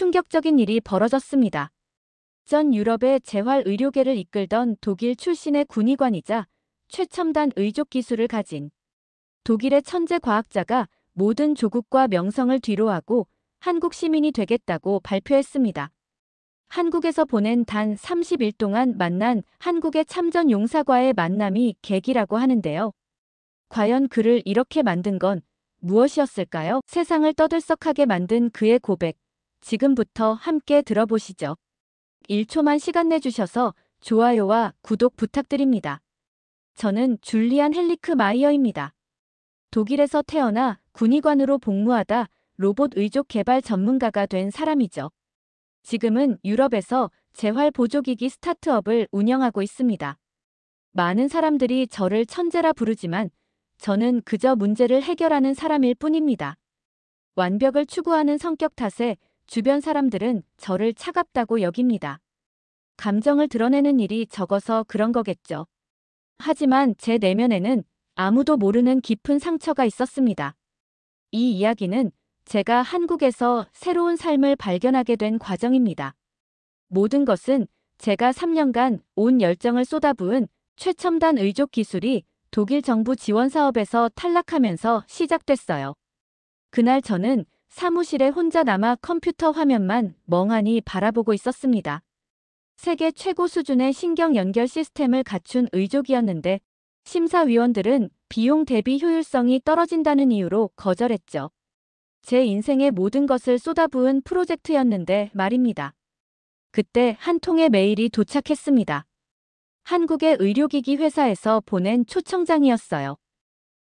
충격적인 일이 벌어졌습니다. 전 유럽의 재활 의료계를 이끌던 독일 출신의 군의관이자 최첨단 의족 기술을 가진 독일의 천재 과학자가 모든 조국과 명성을 뒤로하고 한국 시민이 되겠다고 발표했습니다. 한국에서 보낸 단 30일 동안 만난 한국의 참전 용사과의 만남이 계기라고 하는데요. 과연 그를 이렇게 만든 건 무엇이었을까요? 세상을 떠들썩하게 만든 그의 고백. 지금부터 함께 들어보시죠. 1초만 시간 내주셔서 좋아요와 구독 부탁드립니다. 저는 줄리안 헬리크 마이어입니다. 독일에서 태어나 군의관으로 복무하다 로봇 의족 개발 전문가가 된 사람이죠. 지금은 유럽에서 재활 보조기기 스타트업을 운영하고 있습니다. 많은 사람들이 저를 천재라 부르지만 저는 그저 문제를 해결하는 사람일 뿐입니다. 완벽을 추구하는 성격 탓에 주변 사람들은 저를 차갑다고 여깁니다. 감정을 드러내는 일이 적어서 그런 거겠죠. 하지만 제 내면에는 아무도 모르는 깊은 상처가 있었습니다. 이 이야기는 제가 한국에서 새로운 삶을 발견하게 된 과정입니다. 모든 것은 제가 3년간 온 열정을 쏟아부은 최첨단 의족 기술이 독일 정부 지원 사업에서 탈락하면서 시작됐어요. 그날 저는 사무실에 혼자 남아 컴퓨터 화면만 멍하니 바라보고 있었습니다. 세계 최고 수준의 신경 연결 시스템을 갖춘 의족이었는데 심사위원들은 비용 대비 효율성이 떨어진다는 이유로 거절했죠. 제 인생의 모든 것을 쏟아부은 프로젝트였는데 말입니다. 그때 한 통의 메일이 도착했습니다. 한국의 의료기기 회사에서 보낸 초청장이었어요.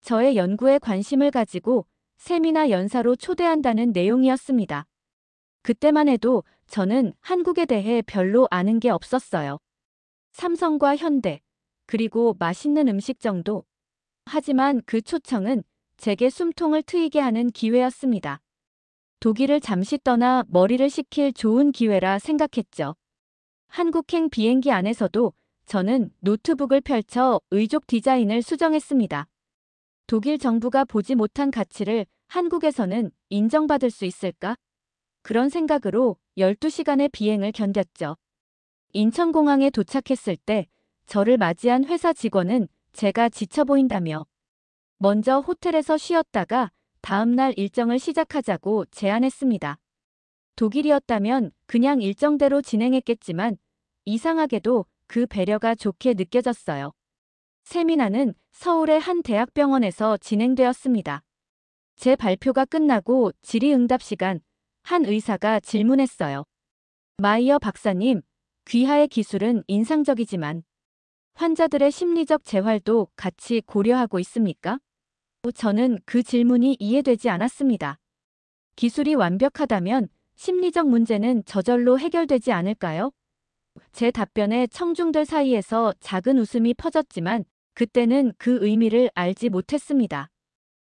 저의 연구에 관심을 가지고 세미나 연사로 초대한다는 내용이었습니다. 그때만 해도 저는 한국에 대해 별로 아는 게 없었어요. 삼성과 현대, 그리고 맛있는 음식 정도. 하지만 그 초청은 제게 숨통을 트이게 하는 기회였습니다. 독일을 잠시 떠나 머리를 식힐 좋은 기회라 생각했죠. 한국행 비행기 안에서도 저는 노트북을 펼쳐 의족 디자인을 수정했습니다. 독일 정부가 보지 못한 가치를 한국에서는 인정받을 수 있을까? 그런 생각으로 12시간의 비행을 견뎠죠. 인천공항에 도착했을 때 저를 맞이한 회사 직원은 제가 지쳐 보인다며 먼저 호텔에서 쉬었다가 다음날 일정을 시작하자고 제안했습니다. 독일이었다면 그냥 일정대로 진행했겠지만 이상하게도 그 배려가 좋게 느껴졌어요. 세미나는 서울의 한 대학병원에서 진행되었습니다. 제 발표가 끝나고 질의응답 시간, 한 의사가 질문했어요. 마이어 박사님, 귀하의 기술은 인상적이지만 환자들의 심리적 재활도 같이 고려하고 있습니까? 저는 그 질문이 이해되지 않았습니다. 기술이 완벽하다면 심리적 문제는 저절로 해결되지 않을까요? 제 답변에 청중들 사이에서 작은 웃음이 퍼졌지만 그때는 그 의미를 알지 못했습니다.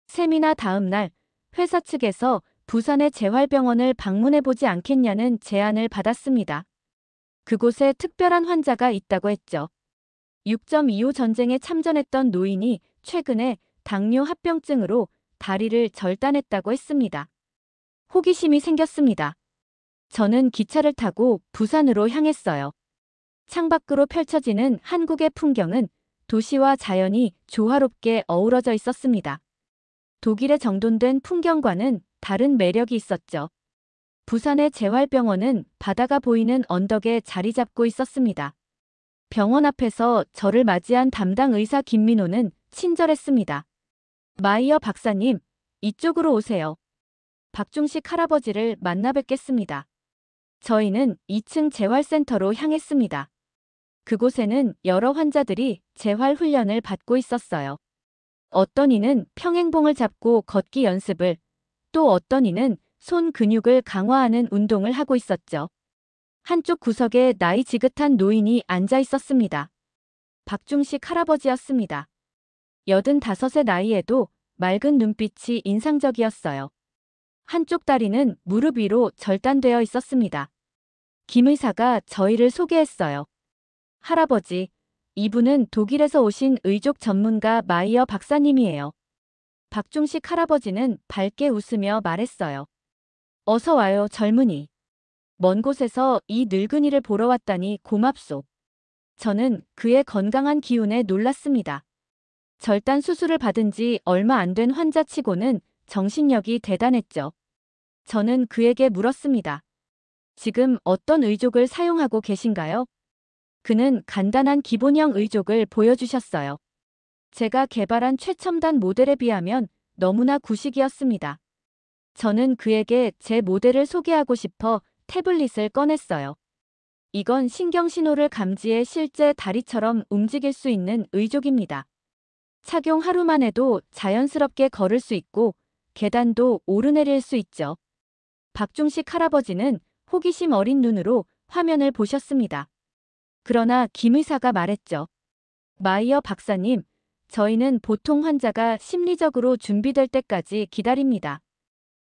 세미나 다음 날 회사 측에서 부산의 재활병원을 방문해보지 않겠냐는 제안을 받았습니다. 그곳에 특별한 환자가 있다고 했죠. 6.25 전쟁에 참전했던 노인이 최근에 당뇨 합병증으로 다리를 절단했다고 했습니다. 호기심이 생겼습니다. 저는 기차를 타고 부산으로 향했어요. 창밖으로 펼쳐지는 한국의 풍경은 도시와 자연이 조화롭게 어우러져 있었습니다. 독일의 정돈된 풍경과는 다른 매력이 있었죠. 부산의 재활병원은 바다가 보이는 언덕에 자리 잡고 있었습니다. 병원 앞에서 저를 맞이한 담당 의사 김민호는 친절했습니다. 마이어 박사님, 이쪽으로 오세요. 박중식 할아버지를 만나 뵙겠습니다. 저희는 2층 재활센터로 향했습니다. 그곳에는 여러 환자들이 재활 훈련을 받고 있었어요. 어떤 이는 평행봉을 잡고 걷기 연습을, 또 어떤 이는 손 근육을 강화하는 운동을 하고 있었죠. 한쪽 구석에 나이 지긋한 노인이 앉아 있었습니다. 박중식 할아버지였습니다. 85의 나이에도 맑은 눈빛이 인상적이었어요. 한쪽 다리는 무릎 위로 절단되어 있었습니다. 김 의사가 저희를 소개했어요. 할아버지, 이분은 독일에서 오신 의족 전문가 마이어 박사님이에요. 박중식 할아버지는 밝게 웃으며 말했어요. 어서 와요, 젊은이. 먼 곳에서 이 늙은이를 보러 왔다니 고맙소. 저는 그의 건강한 기운에 놀랐습니다. 절단 수술을 받은 지 얼마 안 된 환자치고는 정신력이 대단했죠. 저는 그에게 물었습니다. 지금 어떤 의족을 사용하고 계신가요? 그는 간단한 기본형 의족을 보여주셨어요. 제가 개발한 최첨단 모델에 비하면 너무나 구식이었습니다. 저는 그에게 제 모델을 소개하고 싶어 태블릿을 꺼냈어요. 이건 신경신호를 감지해 실제 다리처럼 움직일 수 있는 의족입니다. 착용 하루만 해도 자연스럽게 걸을 수 있고 계단도 오르내릴 수 있죠. 박중식 할아버지는 호기심 어린 눈으로 화면을 보셨습니다. 그러나 김 의사가 말했죠. 마이어 박사님, 저희는 보통 환자가 심리적으로 준비될 때까지 기다립니다.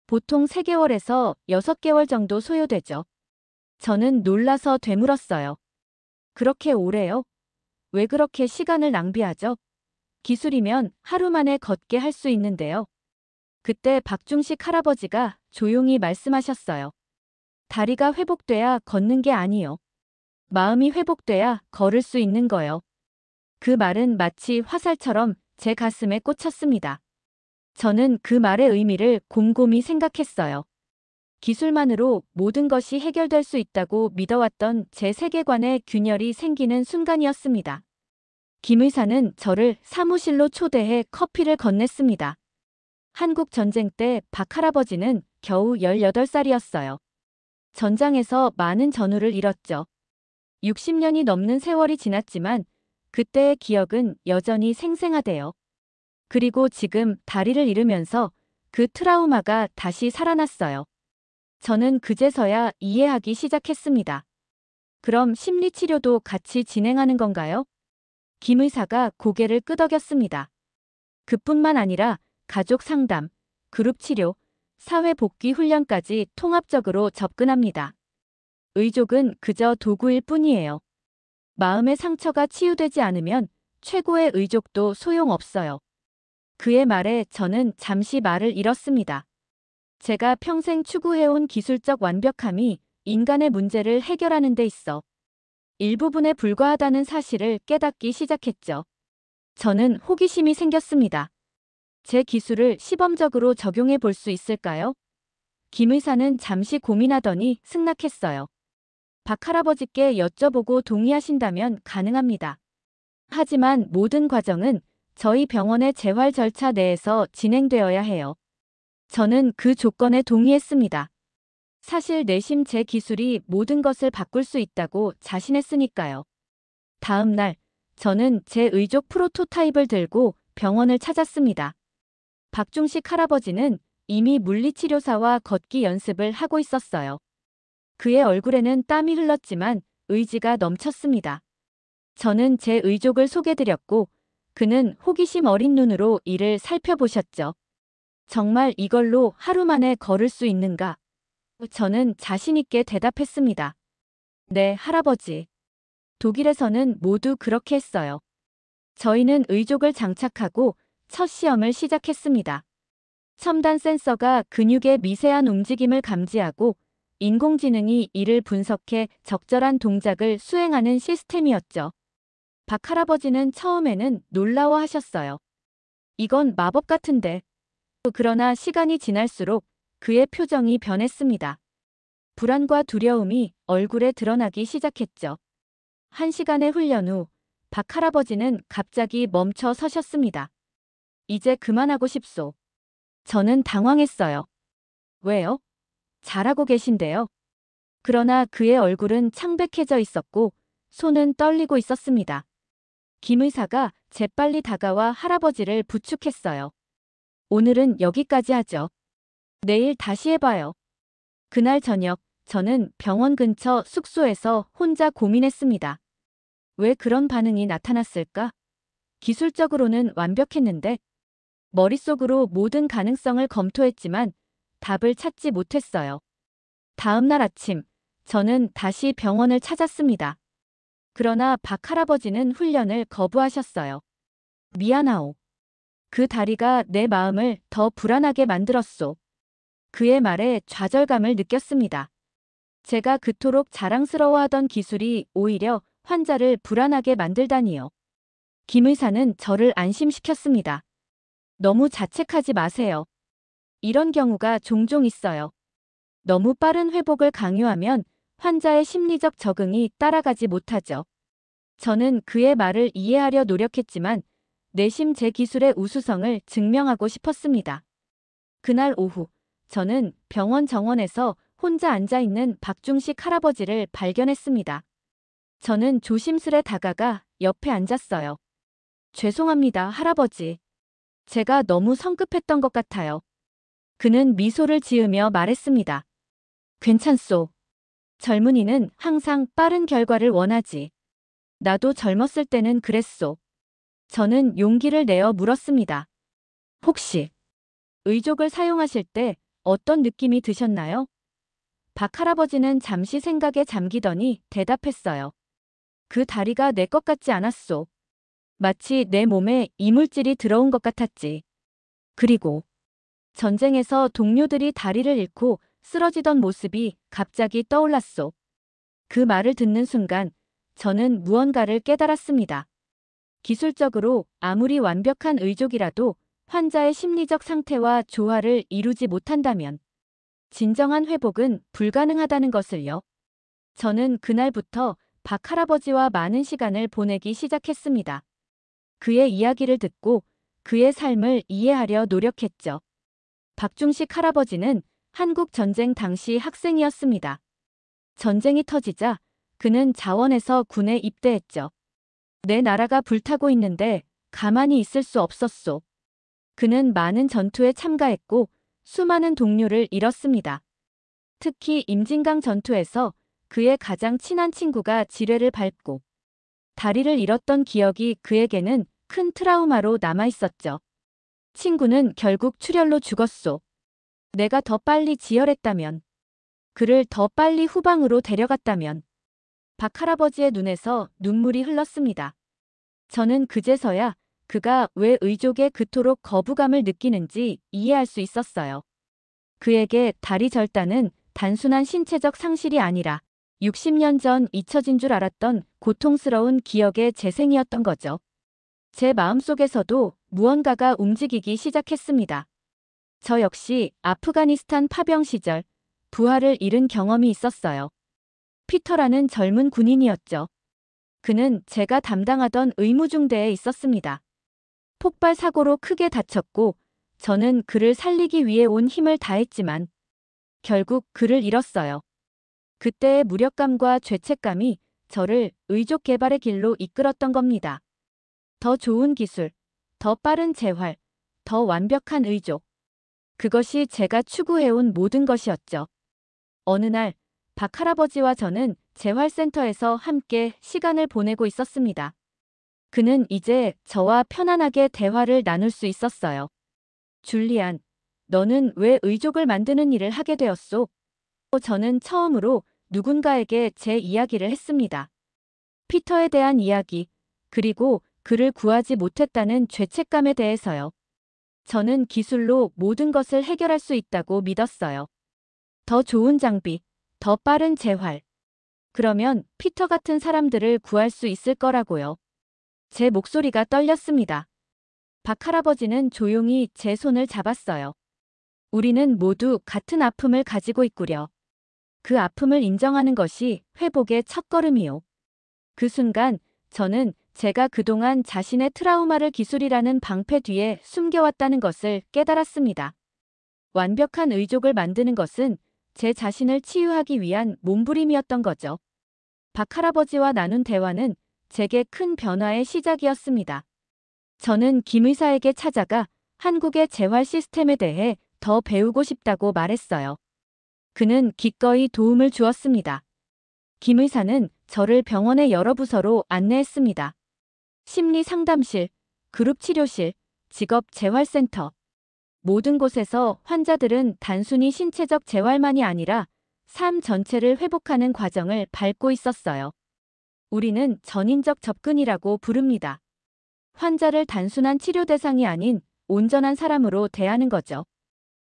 보통 3개월에서 6개월 정도 소요되죠. 저는 놀라서 되물었어요. 그렇게 오래요? 왜 그렇게 시간을 낭비하죠? 기술이면 하루 만에 걷게 할 수 있는데요. 그때 박중식 할아버지가 조용히 말씀하셨어요. 다리가 회복돼야 걷는 게 아니요. 마음이 회복돼야 걸을 수 있는 거요. 그 말은 마치 화살처럼 제 가슴에 꽂혔습니다. 저는 그 말의 의미를 곰곰이 생각했어요. 기술만으로 모든 것이 해결될 수 있다고 믿어왔던 제 세계관의 균열이 생기는 순간이었습니다. 김 의사는 저를 사무실로 초대해 커피를 건넸습니다. 한국 전쟁 때 박 할아버지는 겨우 18살이었어요. 전장에서 많은 전우를 잃었죠. 60년이 넘는 세월이 지났지만 그때의 기억은 여전히 생생하대요. 그리고 지금 다리를 잃으면서 그 트라우마가 다시 살아났어요. 저는 그제서야 이해하기 시작했습니다. 그럼 심리치료도 같이 진행하는 건가요? 김 의사가 고개를 끄덕였습니다. 그뿐만 아니라 가족 상담, 그룹 치료, 사회 복귀 훈련까지 통합적으로 접근합니다. 의족은 그저 도구일 뿐이에요. 마음의 상처가 치유되지 않으면 최고의 의족도 소용없어요. 그의 말에 저는 잠시 말을 잃었습니다. 제가 평생 추구해온 기술적 완벽함이 인간의 문제를 해결하는 데 있어 일부분에 불과하다는 사실을 깨닫기 시작했죠. 저는 호기심이 생겼습니다. 제 기술을 시범적으로 적용해 볼 수 있을까요? 김 의사는 잠시 고민하더니 승낙했어요. 박 할아버지께 여쭤보고 동의하신다면 가능합니다. 하지만 모든 과정은 저희 병원의 재활 절차 내에서 진행되어야 해요. 저는 그 조건에 동의했습니다. 사실 내심 제 기술이 모든 것을 바꿀 수 있다고 자신했으니까요. 다음 날, 저는 제 의족 프로토타입을 들고 병원을 찾았습니다. 박중식 할아버지는 이미 물리치료사와 걷기 연습을 하고 있었어요. 그의 얼굴에는 땀이 흘렀지만 의지가 넘쳤습니다. 저는 제 의족을 소개드렸고 그는 호기심 어린 눈으로 이를 살펴보셨죠. 정말 이걸로 하루 만에 걸을 수 있는가? 저는 자신 있게 대답했습니다. 네, 할아버지. 독일에서는 모두 그렇게 했어요. 저희는 의족을 장착하고 첫 시험을 시작했습니다. 첨단 센서가 근육의 미세한 움직임을 감지하고 인공지능이 이를 분석해 적절한 동작을 수행하는 시스템이었죠. 박 할아버지는 처음에는 놀라워하셨어요. 이건 마법 같은데. 그러나 시간이 지날수록 그의 표정이 변했습니다. 불안과 두려움이 얼굴에 드러나기 시작했죠. 1시간의 훈련 후 박 할아버지는 갑자기 멈춰 서셨습니다. 이제 그만하고 싶소. 저는 당황했어요. 왜요? 잘하고 계신데요. 그러나 그의 얼굴은 창백해져 있었고 손은 떨리고 있었습니다. 김 의사가 재빨리 다가와 할아버지를 부축했어요. 오늘은 여기까지 하죠. 내일 다시 해봐요. 그날 저녁, 저는 병원 근처 숙소에서 혼자 고민했습니다. 왜 그런 반응이 나타났을까? 기술적으로는 완벽했는데 머릿속으로 모든 가능성을 검토했지만 답을 찾지 못했어요. 다음 날 아침, 저는 다시 병원을 찾았습니다. 그러나 박 할아버지는 훈련을 거부하셨어요. 미안하오. 그 다리가 내 마음을 더 불안하게 만들었소. 그의 말에 좌절감을 느꼈습니다. 제가 그토록 자랑스러워하던 기술이 오히려 환자를 불안하게 만들다니요. 김 의사는 저를 안심시켰습니다. 너무 자책하지 마세요. 이런 경우가 종종 있어요. 너무 빠른 회복을 강요하면 환자의 심리적 적응이 따라가지 못하죠. 저는 그의 말을 이해하려 노력했지만 내심 제 기술의 우수성을 증명하고 싶었습니다. 그날 오후, 저는 병원 정원에서 혼자 앉아있는 박중식 할아버지를 발견했습니다. 저는 조심스레 다가가 옆에 앉았어요. 죄송합니다, 할아버지. 제가 너무 성급했던 것 같아요. 그는 미소를 지으며 말했습니다. 괜찮소. 젊은이는 항상 빠른 결과를 원하지. 나도 젊었을 때는 그랬소. 저는 용기를 내어 물었습니다. 혹시 의족을 사용하실 때 어떤 느낌이 드셨나요? 박 할아버지는 잠시 생각에 잠기더니 대답했어요. 그 다리가 내 것 같지 않았소. 마치 내 몸에 이물질이 들어온 것 같았지. 그리고 전쟁에서 동료들이 다리를 잃고 쓰러지던 모습이 갑자기 떠올랐소. 그 말을 듣는 순간 저는 무언가를 깨달았습니다. 기술적으로 아무리 완벽한 의족이라도 환자의 심리적 상태와 조화를 이루지 못한다면 진정한 회복은 불가능하다는 것을요. 저는 그날부터 박 할아버지와 많은 시간을 보내기 시작했습니다. 그의 이야기를 듣고 그의 삶을 이해하려 노력했죠. 박중식 할아버지는 한국 전쟁 당시 학생이었습니다. 전쟁이 터지자 그는 자원에서 군에 입대했죠. 내 나라가 불타고 있는데 가만히 있을 수 없었소. 그는 많은 전투에 참가했고 수많은 동료를 잃었습니다. 특히 임진강 전투에서 그의 가장 친한 친구가 지뢰를 밟고 다리를 잃었던 기억이 그에게는 큰 트라우마로 남아있었죠. 친구는 결국 출혈로 죽었소. 내가 더 빨리 지혈했다면, 그를 더 빨리 후방으로 데려갔다면. 박 할아버지의 눈에서 눈물이 흘렀습니다. 저는 그제서야 그가 왜 의족에 그토록 거부감을 느끼는지 이해할 수 있었어요. 그에게 다리 절단은 단순한 신체적 상실이 아니라 60년 전 잊혀진 줄 알았던 고통스러운 기억의 재생이었던 거죠. 제 마음속에서도 무언가가 움직이기 시작했습니다. 저 역시 아프가니스탄 파병 시절 부하를 잃은 경험이 있었어요. 피터라는 젊은 군인이었죠. 그는 제가 담당하던 의무중대에 있었습니다. 폭발 사고로 크게 다쳤고 저는 그를 살리기 위해 온 힘을 다했지만 결국 그를 잃었어요. 그때의 무력감과 죄책감이 저를 의족 개발의 길로 이끌었던 겁니다. 더 좋은 기술, 더 빠른 재활, 더 완벽한 의족. 그것이 제가 추구해온 모든 것이었죠. 어느 날 박 할아버지와 저는 재활센터에서 함께 시간을 보내고 있었습니다. 그는 이제 저와 편안하게 대화를 나눌 수 있었어요. 줄리안, 너는 왜 의족을 만드는 일을 하게 되었소? 저는 처음으로 누군가에게 제 이야기를 했습니다. 피터에 대한 이야기, 그리고 그를 구하지 못했다는 죄책감에 대해서요. 저는 기술로 모든 것을 해결할 수 있다고 믿었어요. 더 좋은 장비, 더 빠른 재활. 그러면 피터 같은 사람들을 구할 수 있을 거라고요. 제 목소리가 떨렸습니다. 박 할아버지는 조용히 제 손을 잡았어요. 우리는 모두 같은 아픔을 가지고 있구려. 그 아픔을 인정하는 것이 회복의 첫걸음이요. 그 순간 저는 제가 그동안 자신의 트라우마를 기술이라는 방패 뒤에 숨겨왔다는 것을 깨달았습니다. 완벽한 의족을 만드는 것은 제 자신을 치유하기 위한 몸부림이었던 거죠. 박 할아버지와 나눈 대화는 제게 큰 변화의 시작이었습니다. 저는 김 의사에게 찾아가 한국의 재활 시스템에 대해 더 배우고 싶다고 말했어요. 그는 기꺼이 도움을 주었습니다. 김 의사는 저를 병원의 여러 부서로 안내했습니다. 심리 상담실, 그룹 치료실, 직업 재활센터. 모든 곳에서 환자들은 단순히 신체적 재활만이 아니라 삶 전체를 회복하는 과정을 밟고 있었어요. 우리는 전인적 접근이라고 부릅니다. 환자를 단순한 치료 대상이 아닌 온전한 사람으로 대하는 거죠.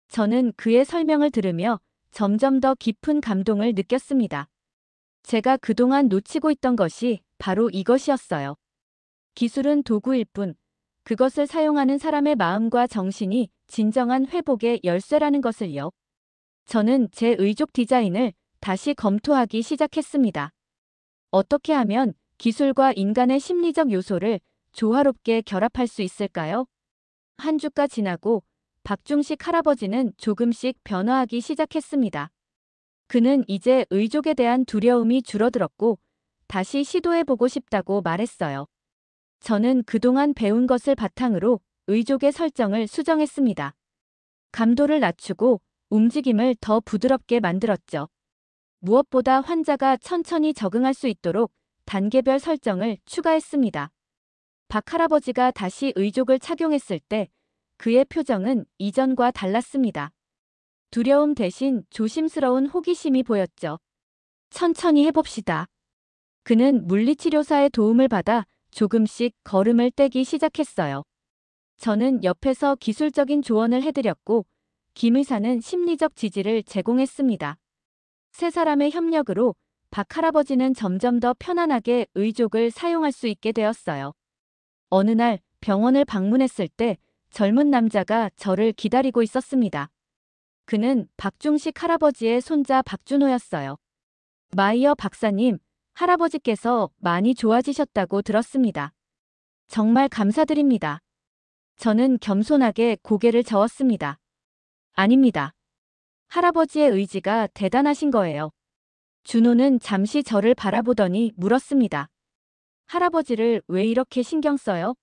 저는 그의 설명을 들으며 점점 더 깊은 감동을 느꼈습니다. 제가 그동안 놓치고 있던 것이 바로 이것이었어요. 기술은 도구일 뿐, 그것을 사용하는 사람의 마음과 정신이 진정한 회복의 열쇠라는 것을요. 저는 제 의족 디자인을 다시 검토하기 시작했습니다. 어떻게 하면 기술과 인간의 심리적 요소를 조화롭게 결합할 수 있을까요? 한 주가 지나고 박중식 할아버지는 조금씩 변화하기 시작했습니다. 그는 이제 의족에 대한 두려움이 줄어들었고 다시 시도해보고 싶다고 말했어요. 저는 그동안 배운 것을 바탕으로 의족의 설정을 수정했습니다. 감도를 낮추고 움직임을 더 부드럽게 만들었죠. 무엇보다 환자가 천천히 적응할 수 있도록 단계별 설정을 추가했습니다. 박 할아버지가 다시 의족을 착용했을 때 그의 표정은 이전과 달랐습니다. 두려움 대신 조심스러운 호기심이 보였죠. 천천히 해봅시다. 그는 물리치료사의 도움을 받아 조금씩 걸음을 떼기 시작했어요. 저는 옆에서 기술적인 조언을 해드렸고 김 의사는 심리적 지지를 제공했습니다. 세 사람의 협력으로 박 할아버지는 점점 더 편안하게 의족을 사용할 수 있게 되었어요. 어느 날 병원을 방문했을 때 젊은 남자가 저를 기다리고 있었습니다. 그는 박중식 할아버지의 손자 박준호였어요. 마이어 박사님, 할아버지께서 많이 좋아지셨다고 들었습니다. 정말 감사드립니다. 저는 겸손하게 고개를 저었습니다. 아닙니다. 할아버지의 의지가 대단하신 거예요. 준호는 잠시 저를 바라보더니 물었습니다. 할아버지를 왜 이렇게 신경 써요?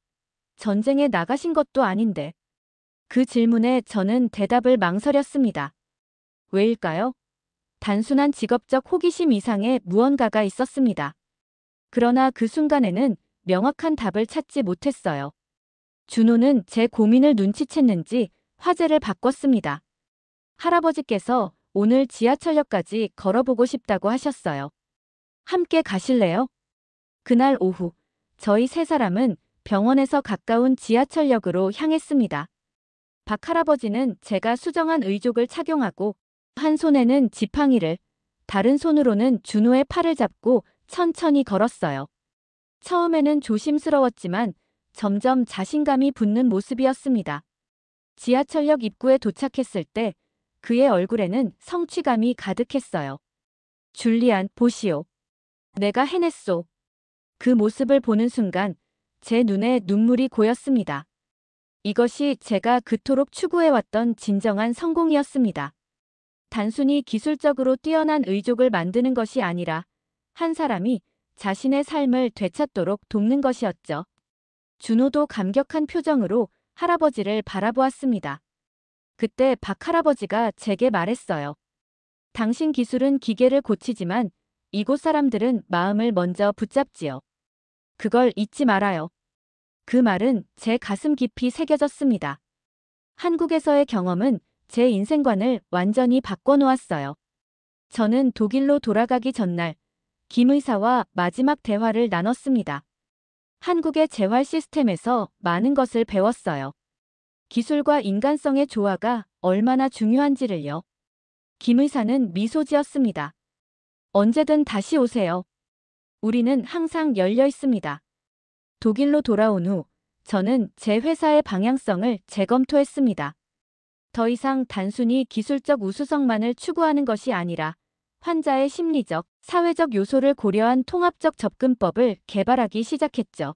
전쟁에 나가신 것도 아닌데. 그 질문에 저는 대답을 망설였습니다. 왜일까요? 단순한 직업적 호기심 이상의 무언가가 있었습니다. 그러나 그 순간에는 명확한 답을 찾지 못했어요. 준호는 제 고민을 눈치챘는지 화제를 바꿨습니다. 할아버지께서 오늘 지하철역까지 걸어보고 싶다고 하셨어요. 함께 가실래요? 그날 오후, 저희 세 사람은 병원에서 가까운 지하철역으로 향했습니다. 박 할아버지는 제가 수정한 의족을 착용하고 한 손에는 지팡이를, 다른 손으로는 준호의 팔을 잡고 천천히 걸었어요. 처음에는 조심스러웠지만 점점 자신감이 붙는 모습이었습니다. 지하철역 입구에 도착했을 때 그의 얼굴에는 성취감이 가득했어요. 줄리안, 보시오. 내가 해냈소. 그 모습을 보는 순간 제 눈에 눈물이 고였습니다. 이것이 제가 그토록 추구해왔던 진정한 성공이었습니다. 단순히 기술적으로 뛰어난 의족을 만드는 것이 아니라 한 사람이 자신의 삶을 되찾도록 돕는 것이었죠. 준호도 감격한 표정으로 할아버지를 바라보았습니다. 그때 박 할아버지가 제게 말했어요. 당신 기술은 기계를 고치지만 이곳 사람들은 마음을 먼저 붙잡지요. 그걸 잊지 말아요. 그 말은 제 가슴 깊이 새겨졌습니다. 한국에서의 경험은 제 인생관을 완전히 바꿔놓았어요. 저는 독일로 돌아가기 전날 김 의사와 마지막 대화를 나눴습니다. 한국의 재활 시스템에서 많은 것을 배웠어요. 기술과 인간성의 조화가 얼마나 중요한지를요. 김 의사는 미소 지었습니다. 언제든 다시 오세요. 우리는 항상 열려 있습니다. 독일로 돌아온 후 저는 제 회사의 방향성을 재검토했습니다. 더 이상 단순히 기술적 우수성만을 추구하는 것이 아니라 환자의 심리적, 사회적 요소를 고려한 통합적 접근법을 개발하기 시작했죠.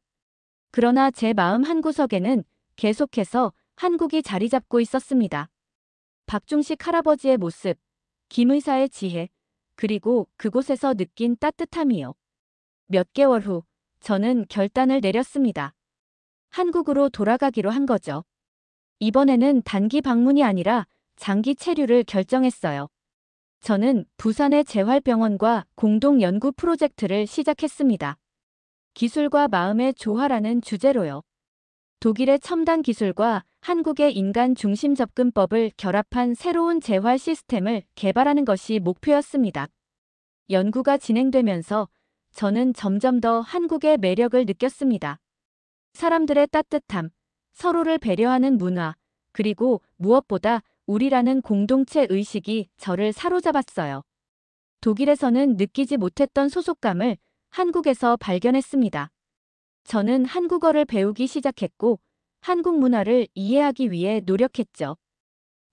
그러나 제 마음 한구석에는 계속해서 한국이 자리 잡고 있었습니다. 박중식 할아버지의 모습, 김 의사의 지혜, 그리고 그곳에서 느낀 따뜻함이요. 몇 개월 후 저는 결단을 내렸습니다. 한국으로 돌아가기로 한 거죠. 이번에는 단기 방문이 아니라 장기 체류를 결정했어요. 저는 부산의 재활병원과 공동 연구 프로젝트를 시작했습니다. 기술과 마음의 조화라는 주제로요. 독일의 첨단 기술과 한국의 인간 중심 접근법을 결합한 새로운 재활 시스템을 개발하는 것이 목표였습니다. 연구가 진행되면서 저는 점점 더 한국의 매력을 느꼈습니다. 사람들의 따뜻함, 서로를 배려하는 문화, 그리고 무엇보다 우리라는 공동체 의식이 저를 사로잡았어요. 독일에서는 느끼지 못했던 소속감을 한국에서 발견했습니다. 저는 한국어를 배우기 시작했고 한국 문화를 이해하기 위해 노력했죠.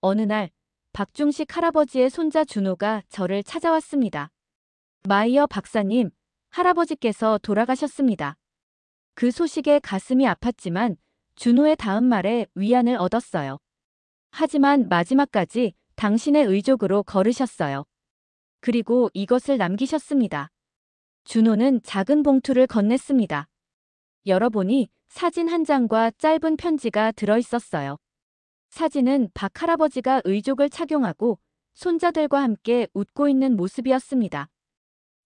어느 날 박중식 할아버지의 손자 준호가 저를 찾아왔습니다. 마이어 박사님, 할아버지께서 돌아가셨습니다. 그 소식에 가슴이 아팠지만 준호의 다음 말에 위안을 얻었어요. 하지만 마지막까지 당신의 의족으로 걸으셨어요. 그리고 이것을 남기셨습니다. 준호는 작은 봉투를 건넸습니다. 열어보니 사진 한 장과 짧은 편지가 들어있었어요. 사진은 박 할아버지가 의족을 착용하고 손자들과 함께 웃고 있는 모습이었습니다.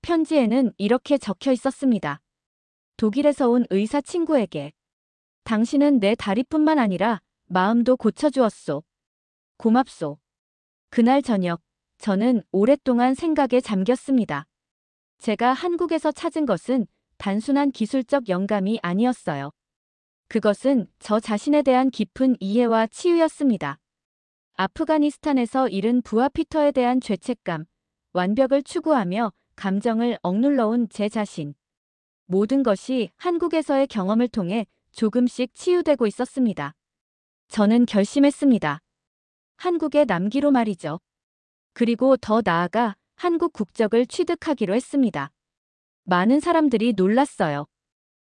편지에는 이렇게 적혀 있었습니다. 독일에서 온 의사 친구에게. 당신은 내 다리뿐만 아니라 마음도 고쳐주었소. 고맙소. 그날 저녁, 저는 오랫동안 생각에 잠겼습니다. 제가 한국에서 찾은 것은 단순한 기술적 영감이 아니었어요. 그것은 저 자신에 대한 깊은 이해와 치유였습니다. 아프가니스탄에서 잃은 부하 피터에 대한 죄책감, 완벽을 추구하며 감정을 억눌러온 제 자신. 모든 것이 한국에서의 경험을 통해 조금씩 치유되고 있었습니다. 저는 결심했습니다. 한국에 남기로 말이죠. 그리고 더 나아가 한국 국적을 취득하기로 했습니다. 많은 사람들이 놀랐어요.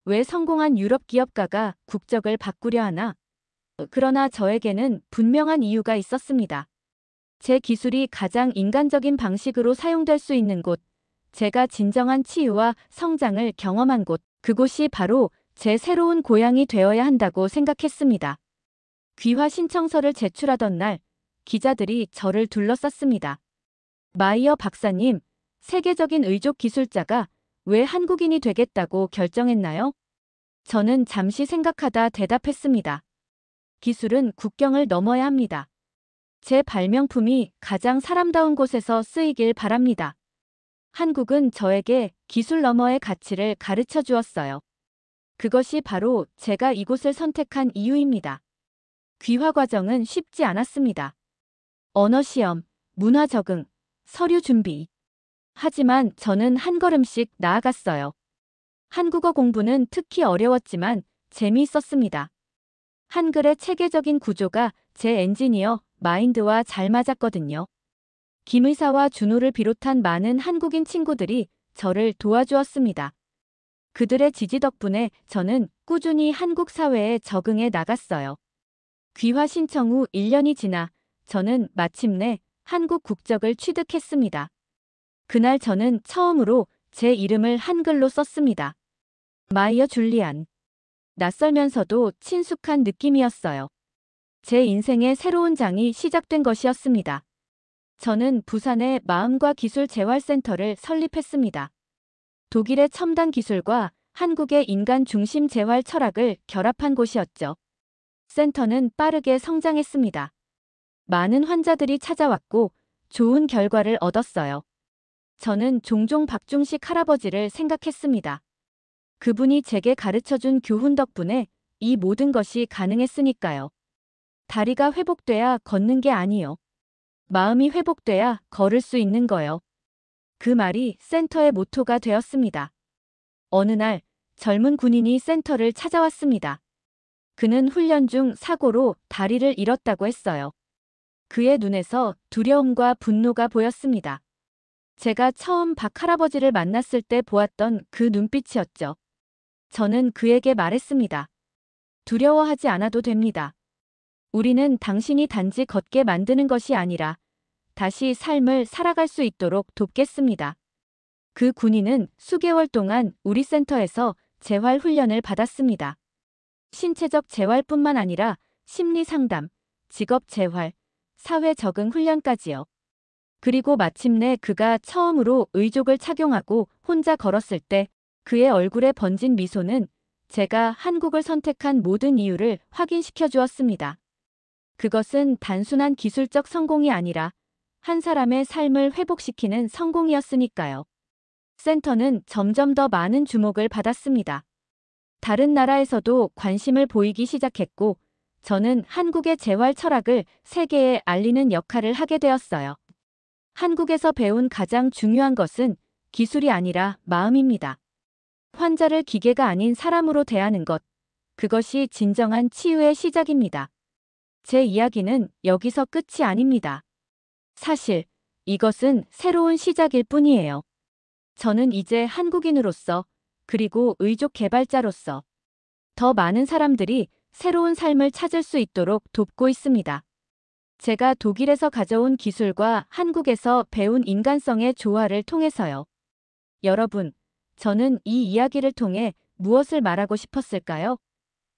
왜 성공한 유럽 기업가가 국적을 바꾸려 하나? 그러나 저에게는 분명한 이유가 있었습니다. 제 기술이 가장 인간적인 방식으로 사용될 수 있는 곳, 제가 진정한 치유와 성장을 경험한 곳, 그곳이 바로 제 새로운 고향이 되어야 한다고 생각했습니다. 귀화 신청서를 제출하던 날, 기자들이 저를 둘러쌌습니다. 마이어 박사님, 세계적인 의족 기술자가 왜 한국인이 되겠다고 결정했나요? 저는 잠시 생각하다 대답했습니다. 기술은 국경을 넘어야 합니다. 제 발명품이 가장 사람다운 곳에서 쓰이길 바랍니다. 한국은 저에게 기술 너머의 가치를 가르쳐 주었어요. 그것이 바로 제가 이곳을 선택한 이유입니다. 귀화 과정은 쉽지 않았습니다. 언어 시험, 문화 적응, 서류 준비. 하지만 저는 한 걸음씩 나아갔어요. 한국어 공부는 특히 어려웠지만 재미있었습니다. 한글의 체계적인 구조가 제 엔지니어 마인드와 잘 맞았거든요. 김 의사와 준호를 비롯한 많은 한국인 친구들이 저를 도와주었습니다. 그들의 지지 덕분에 저는 꾸준히 한국 사회에 적응해 나갔어요. 귀화 신청 후 1년이 지나 저는 마침내 한국 국적을 취득했습니다. 그날 저는 처음으로 제 이름을 한글로 썼습니다. 마이어 줄리안. 낯설면서도 친숙한 느낌이었어요. 제 인생의 새로운 장이 시작된 것이었습니다. 저는 부산에 마음과 기술 재활센터를 설립했습니다. 독일의 첨단 기술과 한국의 인간 중심 재활 철학을 결합한 곳이었죠. 센터는 빠르게 성장했습니다. 많은 환자들이 찾아왔고 좋은 결과를 얻었어요. 저는 종종 박중식 할아버지를 생각했습니다. 그분이 제게 가르쳐준 교훈 덕분에 이 모든 것이 가능했으니까요. 다리가 회복돼야 걷는 게 아니요. 마음이 회복돼야 걸을 수 있는 거요. 그 말이 센터의 모토가 되었습니다. 어느 날 젊은 군인이 센터를 찾아왔습니다. 그는 훈련 중 사고로 다리를 잃었다고 했어요. 그의 눈에서 두려움과 분노가 보였습니다. 제가 처음 박 할아버지를 만났을 때 보았던 그 눈빛이었죠. 저는 그에게 말했습니다. 두려워하지 않아도 됩니다. 우리는 당신이 단지 걷게 만드는 것이 아니라 다시 삶을 살아갈 수 있도록 돕겠습니다. 그 군인은 수개월 동안 우리 센터에서 재활 훈련을 받았습니다. 신체적 재활뿐만 아니라 심리 상담, 직업 재활, 사회 적응 훈련까지요. 그리고 마침내 그가 처음으로 의족을 착용하고 혼자 걸었을 때 그의 얼굴에 번진 미소는 제가 한국을 선택한 모든 이유를 확인시켜 주었습니다. 그것은 단순한 기술적 성공이 아니라 한 사람의 삶을 회복시키는 성공이었으니까요. 센터는 점점 더 많은 주목을 받았습니다. 다른 나라에서도 관심을 보이기 시작했고 저는 한국의 재활 철학을 세계에 알리는 역할을 하게 되었어요. 한국에서 배운 가장 중요한 것은 기술이 아니라 마음입니다. 환자를 기계가 아닌 사람으로 대하는 것, 그것이 진정한 치유의 시작입니다. 제 이야기는 여기서 끝이 아닙니다. 사실 이것은 새로운 시작일 뿐이에요. 저는 이제 한국인으로서 그리고 의족 개발자로서 더 많은 사람들이 새로운 삶을 찾을 수 있도록 돕고 있습니다. 제가 독일에서 가져온 기술과 한국에서 배운 인간성의 조화를 통해서요. 여러분, 저는 이 이야기를 통해 무엇을 말하고 싶었을까요?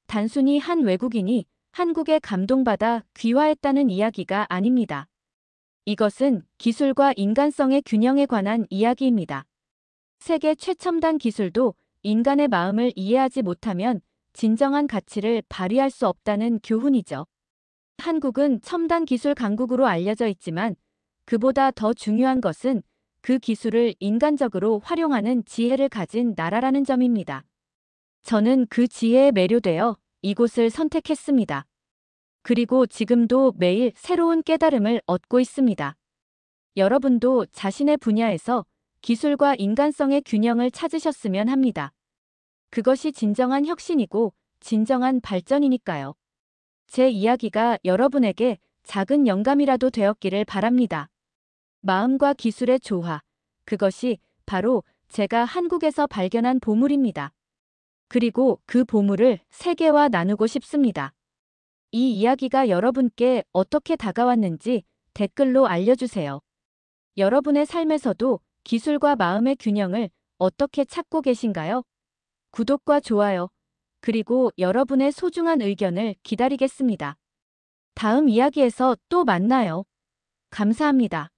단순히 한 외국인이 한국에 감동받아 귀화했다는 이야기가 아닙니다. 이것은 기술과 인간성의 균형에 관한 이야기입니다. 세계 최첨단 기술도 인간의 마음을 이해하지 못하면 진정한 가치를 발휘할 수 없다는 교훈이죠. 한국은 첨단 기술 강국으로 알려져 있지만 그보다 더 중요한 것은 그 기술을 인간적으로 활용하는 지혜를 가진 나라라는 점입니다. 저는 그 지혜에 매료되어 이곳을 선택했습니다. 그리고 지금도 매일 새로운 깨달음을 얻고 있습니다. 여러분도 자신의 분야에서 기술과 인간성의 균형을 찾으셨으면 합니다. 그것이 진정한 혁신이고 진정한 발전이니까요. 제 이야기가 여러분에게 작은 영감이라도 되었기를 바랍니다. 마음과 기술의 조화, 그것이 바로 제가 한국에서 발견한 보물입니다. 그리고 그 보물을 세계와 나누고 싶습니다. 이 이야기가 여러분께 어떻게 다가왔는지 댓글로 알려주세요. 여러분의 삶에서도 기술과 마음의 균형을 어떻게 찾고 계신가요? 구독과 좋아요, 그리고 여러분의 소중한 의견을 기다리겠습니다. 다음 이야기에서 또 만나요. 감사합니다.